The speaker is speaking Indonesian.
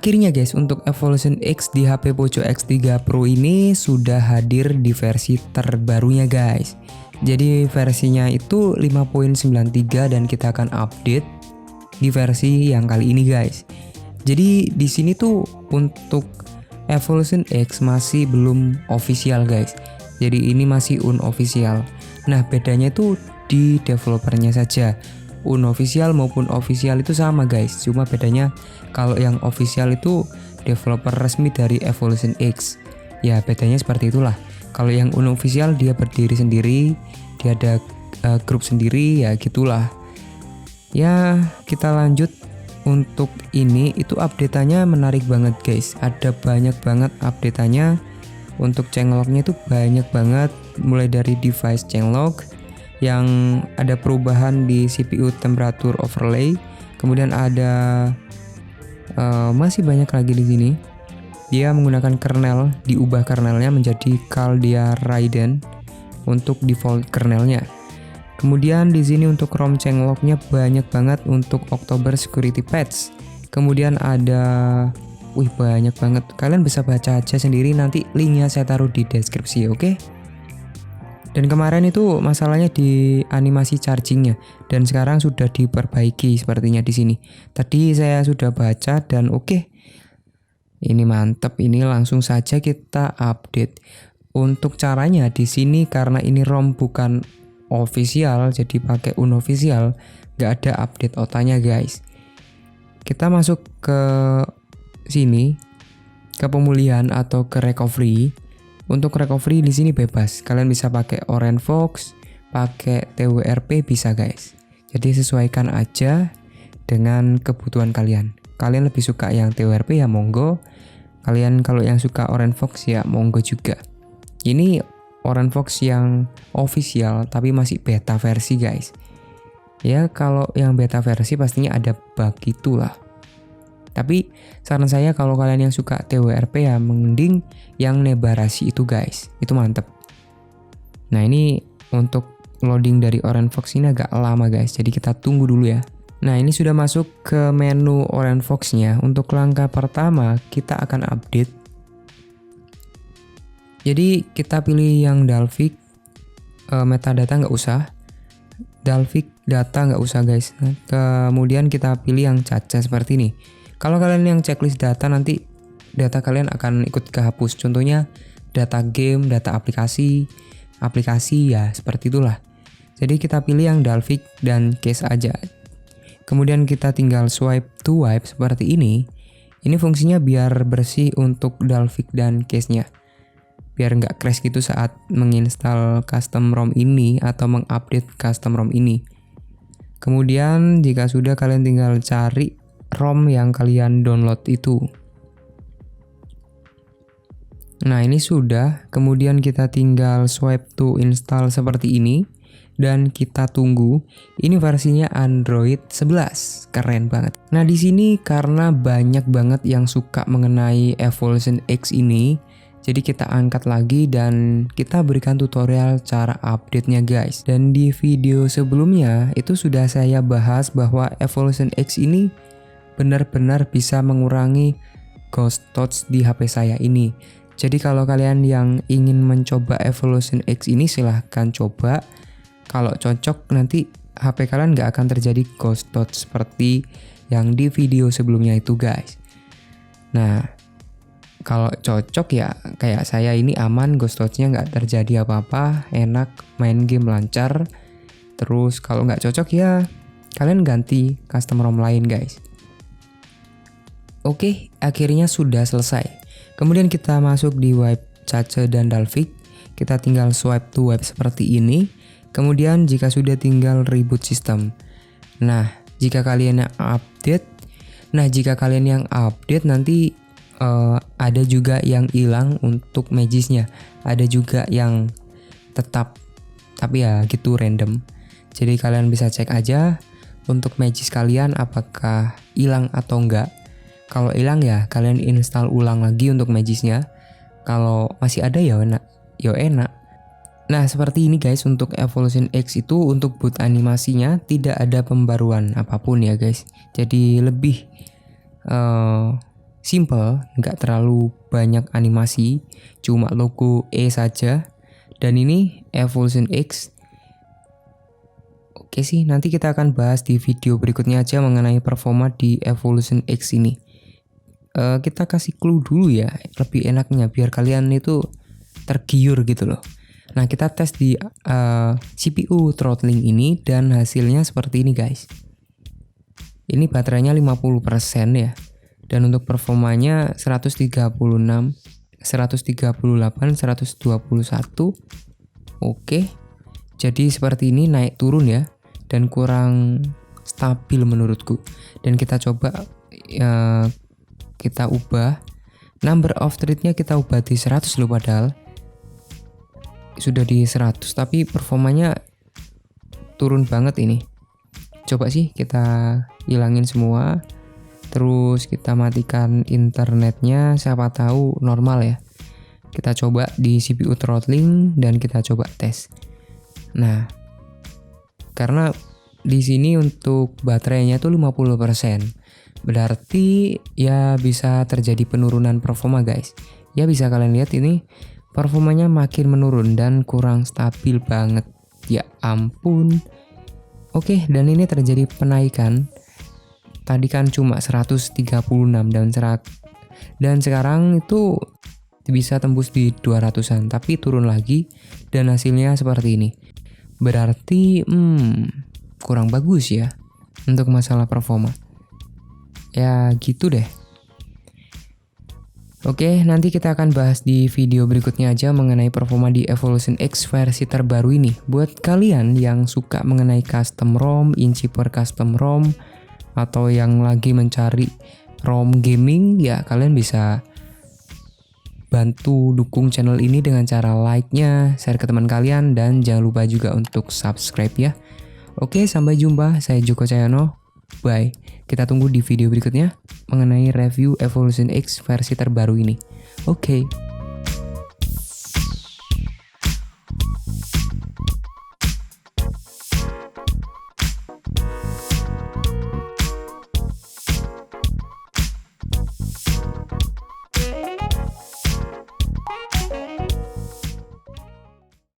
Akhirnya guys, untuk Evolution X di HP Poco X3 Pro ini sudah hadir di versi terbarunya guys. Jadi versinya itu 5.93 dan kita akan update di versi yang kali ini guys. Jadi di sini tuh untuk Evolution X masih belum official guys. Jadi ini masih unofficial. Nah, bedanya itu di developernya saja. Unofficial maupun official itu sama guys. Cuma bedanya kalau yang official itu developer resmi dari Evolution X. Ya, bedanya seperti itulah. Kalau yang unofficial dia berdiri sendiri, dia ada grup sendiri, ya gitulah. Ya, kita lanjut. Untuk ini itu update-nya menarik banget guys. Ada banyak banget update-nya. Untuk changelognya itu banyak banget, mulai dari device changelog yang ada perubahan di CPU temperature overlay. Kemudian ada masih banyak lagi di sini. Dia menggunakan kernel, diubah kernelnya menjadi Caldera Raiden untuk default kernelnya. Kemudian di sini untuk ROM changelognya banyak banget untuk October security patch. Kemudian ada banyak banget. Kalian bisa baca aja sendiri, nanti linknya saya taruh di deskripsi, oke? Dan kemarin itu masalahnya di animasi chargingnya, dan sekarang sudah diperbaiki sepertinya di sini. Tadi saya sudah baca dan oke. Ini mantep, ini langsung saja kita update. Untuk caranya di sini karena ini ROM bukan official, jadi pakai unofficial, nggak ada update OTA-nya guys. Kita masuk ke sini, ke pemulihan atau ke recovery. Untuk recovery di sini bebas. Kalian bisa pakai OrangeFox, pakai TWRP bisa guys. Jadi sesuaikan aja dengan kebutuhan kalian. Kalian lebih suka yang TWRP ya monggo. Kalian kalau yang suka OrangeFox ya monggo juga. Ini OrangeFox yang official tapi masih beta versi guys. Ya kalau yang beta versi pastinya ada bug itulah. Tapi saran saya kalau kalian yang suka TWRP ya mending yang Nebarasi itu guys. Itu mantep. Nah ini untuk loading dari OrangeFox ini agak lama guys. Jadi kita tunggu dulu ya. Nah ini sudah masuk ke menu OrangeFox-nya. Untuk langkah pertama kita akan update. Jadi kita pilih yang Dalvik. Metadata nggak usah. Dalvik data nggak usah guys. Kemudian kita pilih yang caca seperti ini. Kalau kalian yang checklist data nanti data kalian akan ikut kehapus. Contohnya data game, data aplikasi ya seperti itulah. Jadi kita pilih yang Dalvik dan case aja. Kemudian kita tinggal swipe to wipe seperti ini. Ini fungsinya biar bersih untuk Dalvik dan case-nya. Biar nggak crash gitu saat menginstal custom ROM ini atau mengupdate custom ROM ini. Kemudian jika sudah kalian tinggal cari ROM yang kalian download itu. Nah ini sudah, kemudian kita tinggal swipe to install seperti ini dan kita tunggu. Ini versinya Android 11, keren banget. Nah di sini karena banyak banget yang suka mengenai Evolution X ini, jadi kita angkat lagi dan kita berikan tutorial cara update-nya guys. Dan di video sebelumnya itu sudah saya bahas bahwa Evolution X ini benar-benar bisa mengurangi ghost touch di HP saya ini. Jadi kalau kalian yang ingin mencoba Evolution X ini silahkan coba. Kalau cocok nanti HP kalian nggak akan terjadi ghost touch seperti yang di video sebelumnya itu guys. Nah kalau cocok ya kayak saya ini aman, ghost touch-nya nggak terjadi apa-apa, enak, main game lancar. Terus kalau nggak cocok ya kalian ganti custom ROM lain guys. Oke, akhirnya sudah selesai. Kemudian kita masuk di wipe caca dan Dalvik. Kita tinggal swipe to wipe seperti ini. Kemudian jika sudah tinggal reboot sistem. Nah, jika kalian yang update nanti ada juga yang hilang untuk magisnya. Ada juga yang tetap, tapi ya gitu random. Jadi kalian bisa cek aja untuk magis kalian apakah hilang atau enggak. Kalau hilang ya kalian install ulang lagi untuk magisnya. Kalau masih ada ya enak. Nah seperti ini guys, untuk Evolution X itu untuk boot animasinya tidak ada pembaruan apapun ya guys. Jadi lebih simple, nggak terlalu banyak animasi, cuma logo E saja. Dan ini Evolution X. Oke sih, nanti kita akan bahas di video berikutnya aja mengenai performa di Evolution X ini. Kita kasih clue dulu ya, lebih enaknya biar kalian itu tergiur gitu loh. Nah, kita tes di CPU throttling ini dan hasilnya seperti ini guys. Ini baterainya 50% ya. Dan untuk performanya 136, 138, 121. Oke. Jadi seperti ini, naik turun ya, dan kurang stabil menurutku. Dan kita coba kita ubah number of thread-nya, kita ubah di 100 loh, padahal sudah di 100 tapi performanya turun banget ini. Coba sih kita hilangin semua, terus kita matikan internetnya, siapa tahu normal ya. Kita coba di CPU throttling dan kita coba tes. Nah, karena di sini untuk baterainya tuh 50%, berarti ya bisa terjadi penurunan performa guys. Ya bisa kalian lihat ini performanya makin menurun dan kurang stabil banget. Ya ampun. Oke, dan ini terjadi penaikan. Tadi kan cuma 136 dan sekarang itu bisa tembus di 200-an, tapi turun lagi dan hasilnya seperti ini. Berarti kurang bagus ya untuk masalah performa. Ya gitu deh. Oke, nanti kita akan bahas di video berikutnya aja mengenai performa di Evolution X versi terbaru ini. Buat kalian yang suka mengenai custom ROM, inci per custom ROM, atau yang lagi mencari ROM gaming, ya kalian bisa bantu dukung channel ini dengan cara like-nya, share ke teman kalian, dan jangan lupa juga untuk subscribe ya. Oke, sampai jumpa. Saya Joko Cahyono. Bye. Kita tunggu di video berikutnya mengenai review Evolution X versi terbaru ini. Oke.